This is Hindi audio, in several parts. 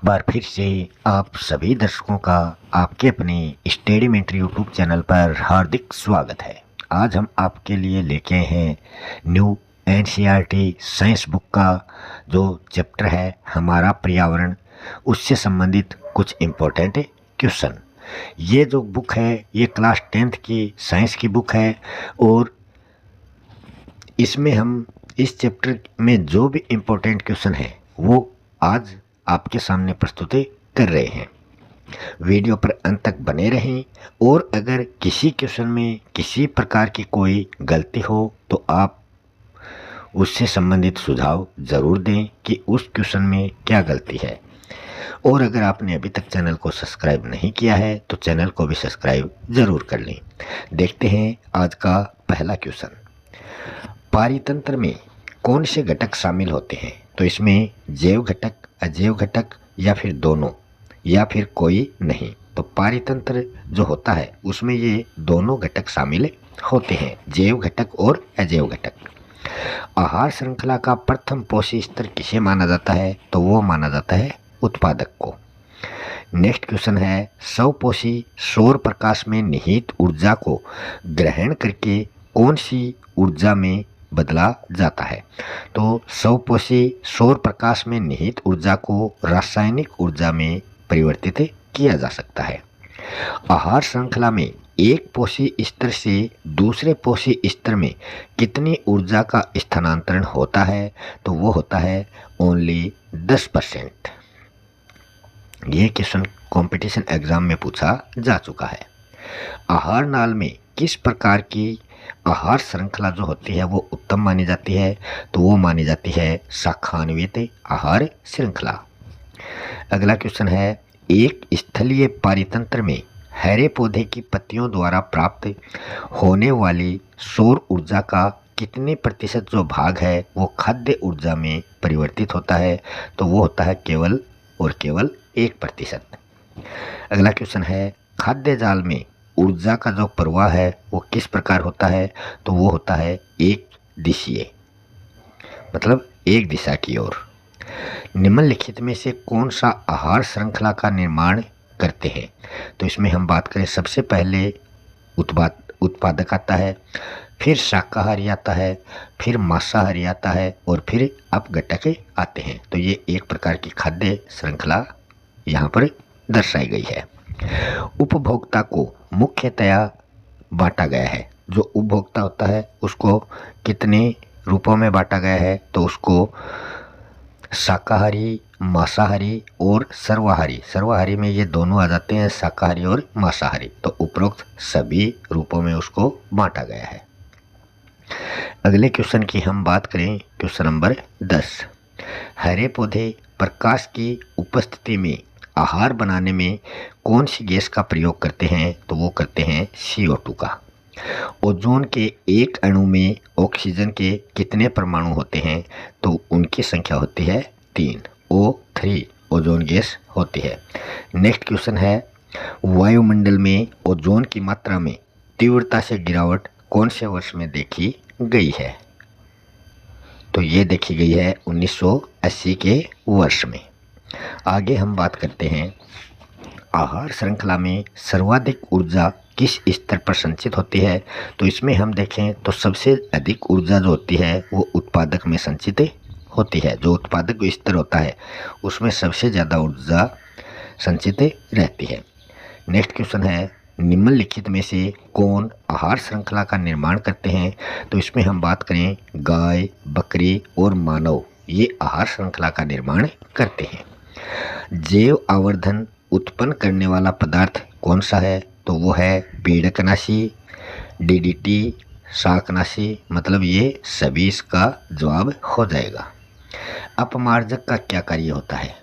बार फिर से आप सभी दर्शकों का आपके अपने स्टडीमेंट्री यूट्यूब चैनल पर हार्दिक स्वागत है। आज हम आपके लिए लेके हैं न्यू एनसीईआरटी साइंस बुक का जो चैप्टर है हमारा पर्यावरण, उससे संबंधित कुछ इम्पोर्टेंट क्वेश्चन। ये जो बुक है ये क्लास 10th की साइंस की बुक है और इसमें हम इस चैप्टर में जो भी इम्पोर्टेंट क्वेश्चन है वो आज आपके सामने प्रस्तुत कर रहे हैं। वीडियो पर अंत तक बने रहें और अगर किसी क्वेश्चन में किसी प्रकार की कोई गलती हो तो आप उससे संबंधित सुझाव ज़रूर दें कि उस क्वेश्चन में क्या गलती है। और अगर आपने अभी तक चैनल को सब्सक्राइब नहीं किया है तो चैनल को भी सब्सक्राइब ज़रूर कर लें। देखते हैं आज का पहला क्वेश्चन। पारितंत्र में कौन से घटक शामिल होते हैं? तो इसमें जैव घटक, अजैव घटक या फिर दोनों या फिर कोई नहीं। तो पारितंत्र जो होता है उसमें ये दोनों घटक शामिल होते हैं, जैव घटक और अजैव घटक। आहार श्रृंखला का प्रथम पोषी स्तर किसे माना जाता है? तो वो माना जाता है उत्पादक को। नेक्स्ट क्वेश्चन है, स्वपोषी सौर प्रकाश में निहित ऊर्जा को ग्रहण करके कौन सी ऊर्जा में बदला जाता है? तो स्वपोषी सौर प्रकाश में निहित ऊर्जा को रासायनिक ऊर्जा में परिवर्तित किया जा सकता है। आहार श्रृंखला में एक पोषी स्तर से दूसरे पोषी स्तर में कितनी ऊर्जा का स्थानांतरण होता है? तो वो होता है ओनली 10%। यह क्वेश्चन कंपटीशन एग्जाम में पूछा जा चुका है। आहार नाल में किस प्रकार की आहार श्रृंखला जो होती है वो उत्तम मानी जाती है? तो वो मानी जाती है शाखान्वित आहार श्रृंखला। अगला क्वेश्चन है, एक स्थलीय पारितंत्र में हरे पौधे की पत्तियों द्वारा प्राप्त होने वाली सौर ऊर्जा का कितने प्रतिशत जो भाग है वो खाद्य ऊर्जा में परिवर्तित होता है? तो वो होता है केवल और केवल 1%। अगला क्वेश्चन है, खाद्य जाल में ऊर्जा का जो प्रवाह है वो किस प्रकार होता है? तो वो होता है एक दिशीय, मतलब एक दिशा की ओर। निम्नलिखित में से कौन सा आहार श्रृंखला का निर्माण करते हैं? तो इसमें हम बात करें, सबसे पहले उत्पादक आता है, फिर शाकाहारी आता है, फिर मांसाहारी आता है और फिर अपघटक आते हैं। तो ये एक प्रकार की खाद्य श्रृंखला यहाँ पर दर्शाई गई है। उपभोक्ता को मुख्यतया बांटा गया है। जो उपभोक्ता होता है उसको कितने रूपों में बांटा गया है? तो उसको शाकाहारी, मांसाहारी और सर्वाहारी, सर्वाहारी में ये दोनों आ जाते हैं, शाकाहारी और मांसाहारी। तो उपरोक्त सभी रूपों में उसको बांटा गया है। अगले क्वेश्चन की हम बात करें, क्वेश्चन नंबर 10। हरे पौधे प्रकाश की उपस्थिति में आहार बनाने में कौन सी गैस का प्रयोग करते हैं? तो वो करते हैं CO2 का। ओजोन के एक अणु में ऑक्सीजन के कितने परमाणु होते हैं? तो उनकी संख्या होती है 3, O3 ओजोन गैस होती है। नेक्स्ट क्वेश्चन है, वायुमंडल में ओजोन की मात्रा में तीव्रता से गिरावट कौन से वर्ष में देखी गई है? तो ये देखी गई है 1980 के वर्ष में। आगे हम बात करते हैं, आहार श्रृंखला में सर्वाधिक ऊर्जा किस स्तर पर संचित होती है? तो इसमें हम देखें तो सबसे अधिक ऊर्जा जो होती है वो उत्पादक में संचित होती है। जो उत्पादक स्तर होता है उसमें सबसे ज़्यादा ऊर्जा संचित रहती है। नेक्स्ट क्वेश्चन है, निम्नलिखित में से कौन आहार श्रृंखला का निर्माण करते हैं? तो इसमें हम बात करें, गाय, बकरी और मानव ये आहार श्रृंखला का निर्माण करते हैं। जैव आवर्धन उत्पन्न करने वाला पदार्थ कौन सा है? तो वो है पीड़कनाशी, DDT, शाकनाशी, मतलब ये सभी इसका जवाब हो जाएगा। अपमार्जक का क्या कार्य होता है?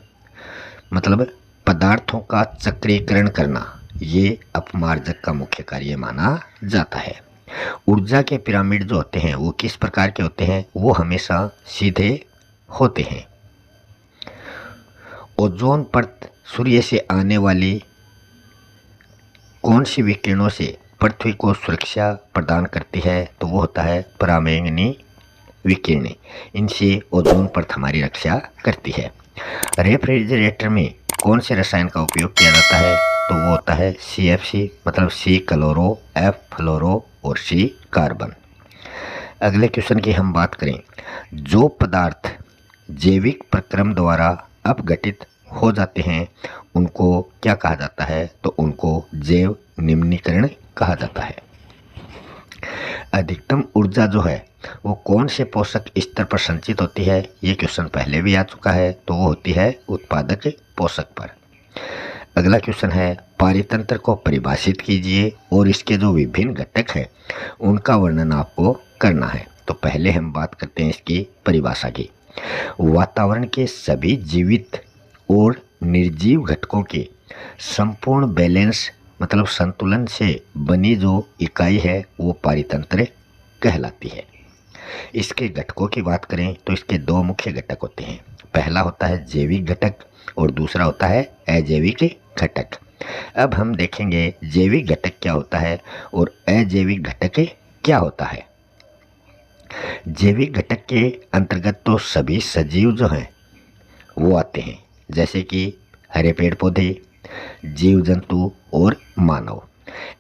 मतलब पदार्थों का चक्रीकरण करना, ये अपमार्जक का मुख्य कार्य माना जाता है। ऊर्जा के पिरामिड जो होते हैं वो किस प्रकार के होते हैं? वो हमेशा सीधे होते हैं। ओजोन परत सूर्य से आने वाली कौन सी विकिरणों से पृथ्वी को सुरक्षा प्रदान करती है? तो वो होता है पराबैंगनी विकिरणें। इनसे ओजोन परत हमारी रक्षा करती है। रेफ्रिजरेटर में कौन से रसायन का उपयोग किया जाता है, तो वो होता है CFC मतलब C क्लोरो, F फ्लोरो और C कार्बन। अगले क्वेश्चन की हम बात करें, जो पदार्थ जैविक प्रक्रम द्वारा अपघटित हो जाते हैं उनको क्या कहा जाता है, तो उनको जैव निम्नीकरण कहा जाता है। अधिकतम ऊर्जा जो है वो कौन से पोषक स्तर पर संचित होती है, ये क्वेश्चन पहले भी आ चुका है, तो वो होती है उत्पादक पोषक पर। अगला क्वेश्चन है, पारितंत्र को परिभाषित कीजिए और इसके जो विभिन्न घटक हैं उनका वर्णन आपको करना है। तो पहले हम बात करते हैं इसकी परिभाषा की। वातावरण के सभी जीवित और निर्जीव घटकों के संपूर्ण बैलेंस मतलब संतुलन से बनी जो इकाई है वो पारितंत्र कहलाती है। इसके घटकों की बात करें तो इसके दो मुख्य घटक होते हैं। पहला होता है जैविक घटक और दूसरा होता है अजैविक घटक। अब हम देखेंगे जैविक घटक क्या होता है और अजैविक घटक क्या होता है। जैविक घटक के अंतर्गत तो सभी सजीव जो हैं वो आते हैं, जैसे कि हरे पेड़ पौधे, जीव जंतु और मानव।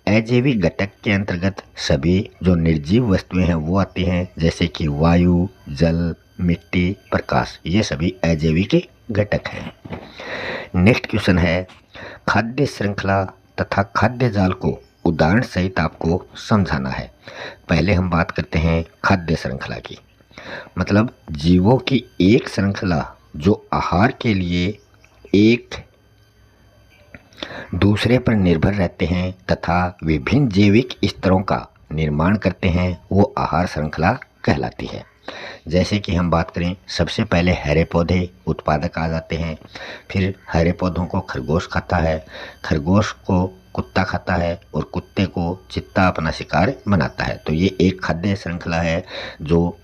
अजैविक घटक के अंतर्गत सभी जो निर्जीव वस्तुएं हैं वो आती हैं, जैसे कि वायु, जल, मिट्टी, प्रकाश, ये सभी अजैविक घटक हैं। नेक्स्ट क्वेश्चन है, खाद्य श्रृंखला तथा खाद्य जाल को उदाहरण सहित आपको समझाना है। पहले हम बात करते हैं खाद्य श्रृंखला की, मतलब जीवों की एक श्रृंखला जो आहार के लिए एक दूसरे पर निर्भर रहते हैं तथा विभिन्न जैविक स्तरों का निर्माण करते हैं, वो आहार श्रृंखला कहलाती है। जैसे कि हम बात करें, सबसे पहले हरे पौधे उत्पादक आ जाते हैं, फिर हरे पौधों को खरगोश खाता है, खरगोश को कुत्ता खाता है और कुत्ते को चीता अपना शिकार बनाता है। तो ये एक खाद्य श्रृंखला है जो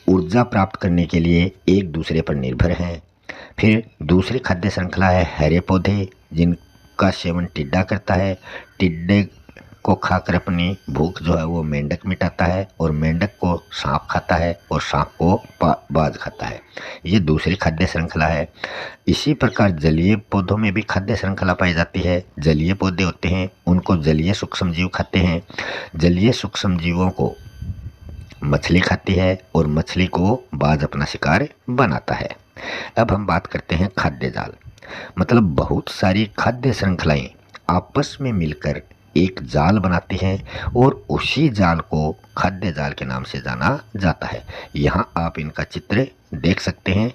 ऊर्जा प्राप्त करने के लिए एक दूसरे पर निर्भर हैं। फिर दूसरी खाद्य श्रृंखला है हरे पौधे जिनका सेवन टिड्डा करता है, टिड्डे को खाकर अपनी भूख जो है वो मेंढक मिटाता है और मेंढक को सांप खाता है और सांप को बाज खाता है। ये दूसरी खाद्य श्रृंखला है। इसी प्रकार जलीय पौधों में भी खाद्य श्रृंखला पाई जाती है। जलीय पौधे होते हैं उनको जलीय सूक्ष्मजीव खाते हैं, जलीय सूक्ष्मजीवों को मछली खाती है और मछली को बाज अपना शिकार बनाता है। अब हम बात करते हैं खाद्य जाल, मतलब बहुत सारी खाद्य श्रृंखलाएं आपस में मिलकर एक जाल बनाती हैं और उसी जाल को खाद्य जाल के नाम से जाना जाता है। यहाँ आप इनका चित्र देख सकते हैं।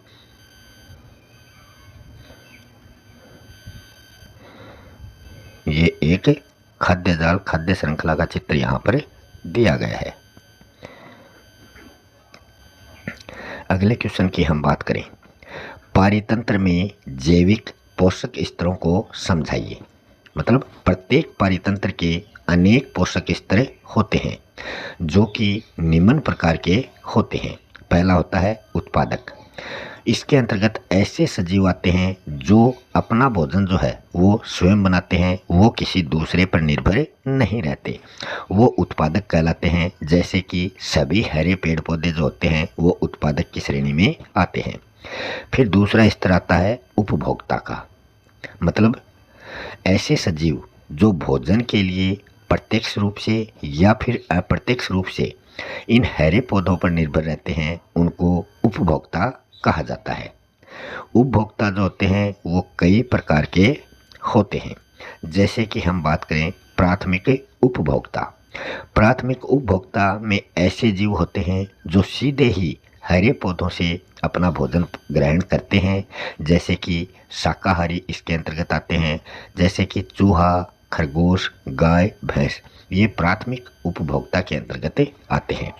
ये एक खाद्य जाल खाद्य श्रृंखला का चित्र यहाँ पर दिया गया है। अगले क्वेश्चन की हम बात करें, पारितंत्र में जैविक पोषक स्तरों को समझाइए। मतलब प्रत्येक पारितंत्र के अनेक पोषक स्तर होते हैं जो कि निम्न प्रकार के होते हैं। पहला होता है उत्पादक। इसके अंतर्गत ऐसे सजीव आते हैं जो अपना भोजन जो है वो स्वयं बनाते हैं, वो किसी दूसरे पर निर्भर नहीं रहते, वो उत्पादक कहलाते हैं। जैसे कि सभी हरे पेड़ पौधे जो होते हैं वो उत्पादक की श्रेणी में आते हैं। फिर दूसरा स्तर आता है उपभोक्ता का, मतलब ऐसे सजीव जो भोजन के लिए प्रत्यक्ष रूप से या फिर अप्रत्यक्ष रूप से इन हरे पौधों पर निर्भर रहते हैं, उनको उपभोक्ता कहा जाता है। उपभोक्ता जो होते हैं वो कई प्रकार के होते हैं। जैसे कि हम बात करें प्राथमिक उपभोक्ता। प्राथमिक उपभोक्ता में ऐसे जीव होते हैं जो सीधे ही हरे पौधों से अपना भोजन ग्रहण करते हैं, जैसे कि शाकाहारी इसके अंतर्गत आते हैं, जैसे कि चूहा, खरगोश, गाय, भैंस, ये प्राथमिक उपभोक्ता के अंतर्गत आते हैं।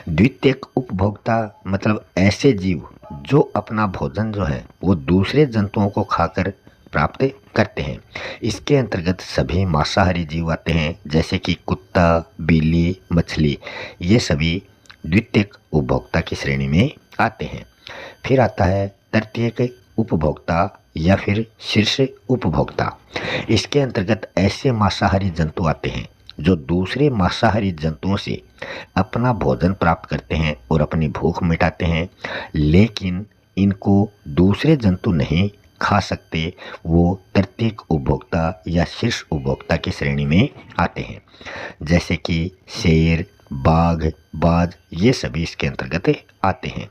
द्वितीयक उपभोक्ता मतलब ऐसे जीव जो अपना भोजन जो है वो दूसरे जंतुओं को खाकर प्राप्त करते हैं। इसके अंतर्गत सभी मांसाहारी जीव आते हैं, जैसे कि कुत्ता, बिल्ली, मछली, ये सभी द्वितीयक उपभोक्ता की श्रेणी में आते हैं। फिर आता है तृतीयक उपभोक्ता या फिर शीर्ष उपभोक्ता। इसके अंतर्गत ऐसे मांसाहारी जंतु आते हैं जो दूसरे मांसाहारी जंतुओं से अपना भोजन प्राप्त करते हैं और अपनी भूख मिटाते हैं, लेकिन इनको दूसरे जंतु नहीं खा सकते वो तृतीयक उपभोक्ता या शीर्ष उपभोक्ता की श्रेणी में आते हैं, जैसे कि शेर, बाघ, बाज, ये सभी इसके अंतर्गत आते हैं।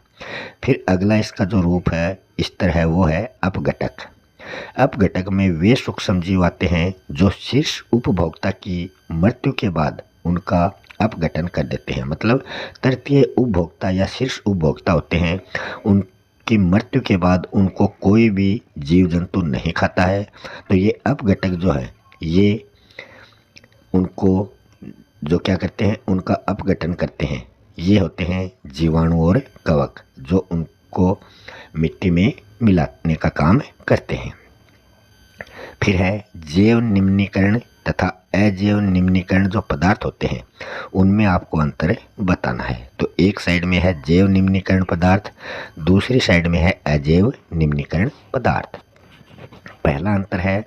फिर अगला इसका जो रूप है, स्तर है, वो है अपघटक। अपघटक में वे सूक्ष्म जीव आते हैं जो शीर्ष उपभोक्ता की मृत्यु के बाद उनका अपघटन कर देते हैं। मतलब तृतीय उपभोक्ता या शीर्ष उपभोक्ता होते हैं, उनकी मृत्यु के बाद उनको कोई भी जीव जंतु नहीं खाता है। तो ये अपघटक जो है, ये उनको जो क्या करते हैं, उनका अपघटन करते हैं। ये होते हैं जीवाणु और कवक, जो उनको मिट्टी में मिलाने का काम करते हैं। फिर है जैव निम्नीकरण तथा अजैव निम्नीकरण। जो पदार्थ होते हैं उनमें आपको अंतर बताना है। तो एक साइड में है जैव निम्नीकरण पदार्थ, दूसरी साइड में है अजैव निम्नीकरण पदार्थ। पहला अंतर है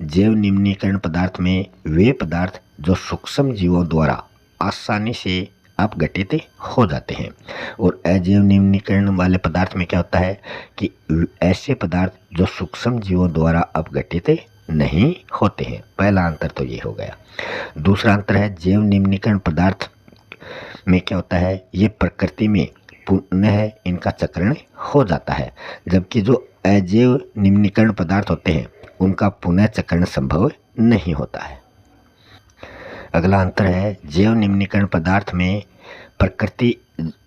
जैव निम्नीकरण पदार्थ में वे पदार्थ जो सूक्ष्म जीवों द्वारा आसानी से अपघटित हो जाते हैं, और अजैव निम्नीकरण वाले पदार्थ में क्या होता है कि ऐसे पदार्थ जो सूक्ष्म जीवों द्वारा अपघटित नहीं होते हैं। पहला अंतर तो ये हो गया। दूसरा अंतर है जैव निम्नीकरण पदार्थ में क्या होता है, ये प्रकृति में पुनः इनका चक्रण हो जाता है, जबकि जो अजैव निम्नीकरण पदार्थ होते हैं उनका पुनः चक्रण संभव नहीं होता है। अगला अंतर है जैव निम्नीकरण पदार्थ में प्रकृति,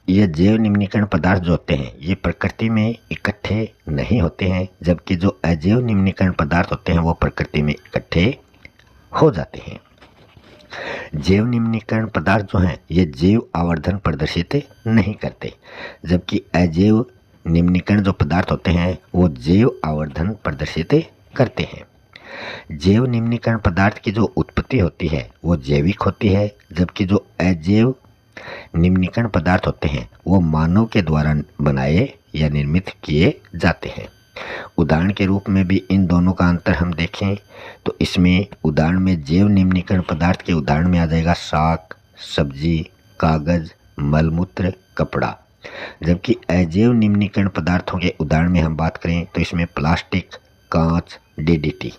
ये जैव निम्नीकरण पदार्थ जो होते हैं ये प्रकृति में इकट्ठे नहीं होते हैं, जबकि जो अजैव निम्नीकरण पदार्थ होते हैं वो प्रकृति में इकट्ठे हो जाते हैं। जैव निम्नीकरण पदार्थ जो हैं ये जैव आवर्धन प्रदर्शित नहीं करते, जबकि अजैव निम्नीकरण जो पदार्थ होते हैं वो जैव आवर्धन प्रदर्शित करते हैं। जैव निम्नीकरण पदार्थ की जो उत्पत्ति होती है वो जैविक होती है, जबकि जो अजैव निम्नीकरण पदार्थ होते हैं वो मानव के द्वारा बनाए या निर्मित किए जाते हैं। उदाहरण के रूप में भी इन दोनों का अंतर हम देखें तो इसमें उदाहरण में जैव निम्नीकरण पदार्थ के उदाहरण में आ जाएगा साग, सब्जी, कागज, मलमूत्र, कपड़ा। जबकि अजैव निम्नीकरण पदार्थों के उदाहरण में हम बात करें तो इसमें प्लास्टिक, कांच, डीडीटी।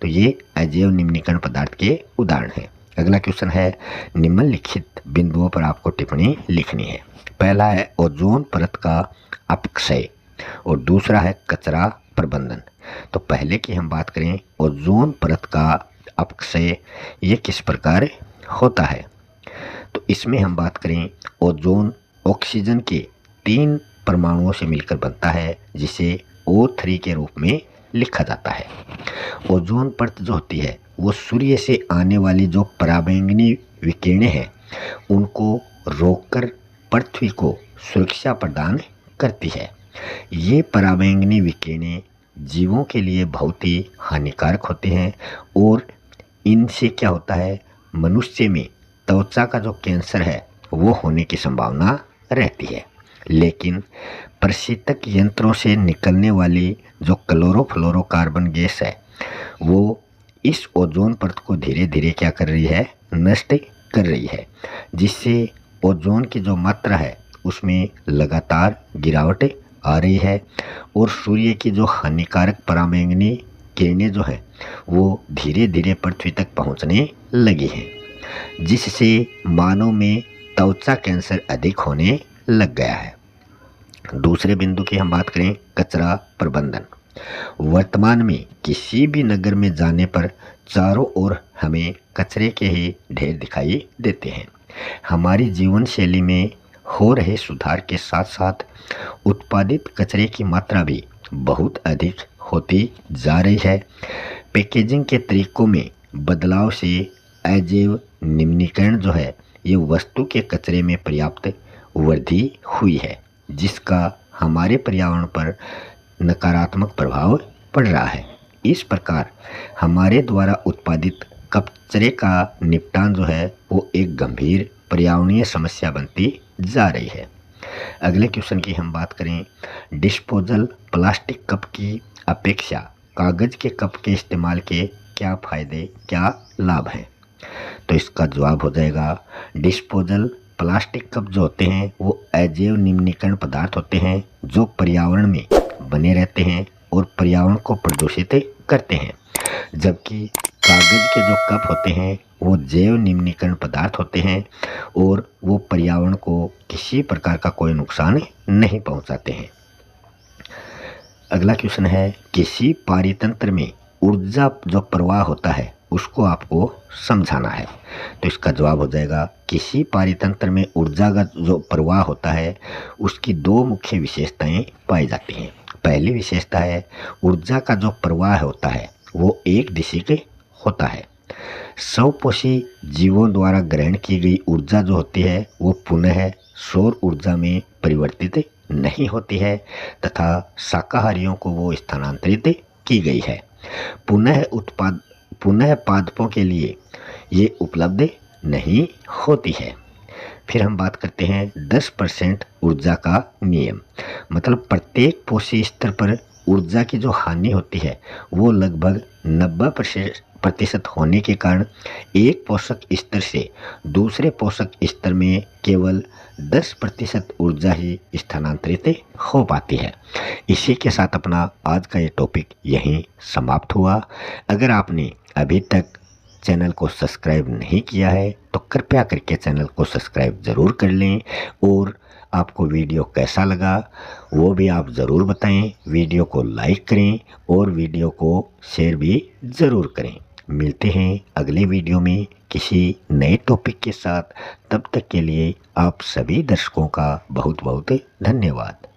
तो ये अजैव निम्नीकरण पदार्थ के उदाहरण हैं। अगला क्वेश्चन है निम्नलिखित बिंदुओं पर आपको टिप्पणी लिखनी है। पहला है ओजोन परत का अपक्षय और दूसरा है कचरा प्रबंधन। तो पहले की हम बात करें ओजोन परत का अपक्षय, ये किस प्रकार होता है। तो इसमें हम बात करें ओजोन ऑक्सीजन के 3 परमाणुओं से मिलकर बनता है, जिसे O3 के रूप में लिखा जाता है। ओजोन परत जो होती है वो सूर्य से आने वाली जो पराबैंगनी विकिरणें हैं उनको रोककर पृथ्वी को सुरक्षा प्रदान करती है। ये पराबैंगनी विकिरणें जीवों के लिए बहुत ही हानिकारक होते हैं और इनसे क्या होता है, मनुष्य में त्वचा का जो कैंसर है वो होने की संभावना रहती है। लेकिन प्रशीतक यंत्रों से निकलने वाली जो क्लोरोफ्लोरोकार्बन गैस है वो इस ओजोन परत को धीरे धीरे क्या कर रही है, नष्ट कर रही है, जिससे ओजोन की जो मात्रा है उसमें लगातार गिरावट आ रही है और सूर्य की जो हानिकारक पराबैंगनी किरणें जो हैं वो धीरे धीरे पृथ्वी तक पहुंचने लगी हैं, जिससे मानव में त्वचा कैंसर अधिक होने लग गया है। दूसरे बिंदु की हम बात करें कचरा प्रबंधन। वर्तमान में किसी भी नगर में जाने पर चारों ओर हमें कचरे के ही ढेर दिखाई देते हैं। हमारी जीवन शैली में हो रहे सुधार के साथ साथ उत्पादित कचरे की मात्रा भी बहुत अधिक होती जा रही है। पैकेजिंग के तरीकों में बदलाव से अजैव निम्नीकरण जो है ये वस्तु के कचरे में पर्याप्त वृद्धि हुई है, जिसका हमारे पर्यावरण पर नकारात्मक प्रभाव पड़ रहा है। इस प्रकार हमारे द्वारा उत्पादित कचरे का निपटान जो है वो एक गंभीर पर्यावरणीय समस्या बनती जा रही है। अगले क्वेश्चन की हम बात करें डिस्पोजल प्लास्टिक कप की अपेक्षा कागज के कप के इस्तेमाल के क्या फायदे, क्या लाभ हैं। तो इसका जवाब हो जाएगा डिस्पोजल प्लास्टिक कप जो होते हैं वो अजैव निम्नीकरण पदार्थ होते हैं जो पर्यावरण में बने रहते हैं और पर्यावरण को प्रदूषित करते हैं, जबकि कागज के जो कप होते हैं वो जैव निम्नीकरण पदार्थ होते हैं और वो पर्यावरण को किसी प्रकार का कोई नुकसान नहीं पहुंचाते हैं। अगला क्वेश्चन है, किसी पारितंत्र में ऊर्जा जो प्रवाह होता है उसको आपको समझाना है। तो इसका जवाब हो जाएगा, किसी पारितंत्र में ऊर्जा का जो प्रवाह होता है उसकी दो मुख्य विशेषताएं पाई जाती हैं। पहली विशेषता है, ऊर्जा का जो प्रवाह होता है वो एक दिशा होता है। स्वपोषी जीवों द्वारा ग्रहण की गई ऊर्जा जो होती है वो पुनः सौर ऊर्जा में परिवर्तित नहीं होती है तथा शाकाहारियों को वो स्थानांतरित की गई है। पुनः पादपों के लिए ये उपलब्ध नहीं होती है। फिर हम बात करते हैं 10% ऊर्जा का नियम। मतलब प्रत्येक पोषी स्तर पर ऊर्जा की जो हानि होती है वो लगभग 90% होने के कारण एक पोषक स्तर से दूसरे पोषक स्तर में केवल 10% ऊर्जा ही स्थानांतरित हो पाती है। इसी के साथ अपना आज का ये टॉपिक यहीं समाप्त हुआ। अगर आपने अभी तक चैनल को सब्सक्राइब नहीं किया है तो कृपया करके चैनल को सब्सक्राइब ज़रूर कर लें और आपको वीडियो कैसा लगा वो भी आप ज़रूर बताएं। वीडियो को लाइक करें और वीडियो को शेयर भी ज़रूर करें। मिलते हैं अगले वीडियो में किसी नए टॉपिक के साथ। तब तक के लिए आप सभी दर्शकों का बहुत बहुत धन्यवाद।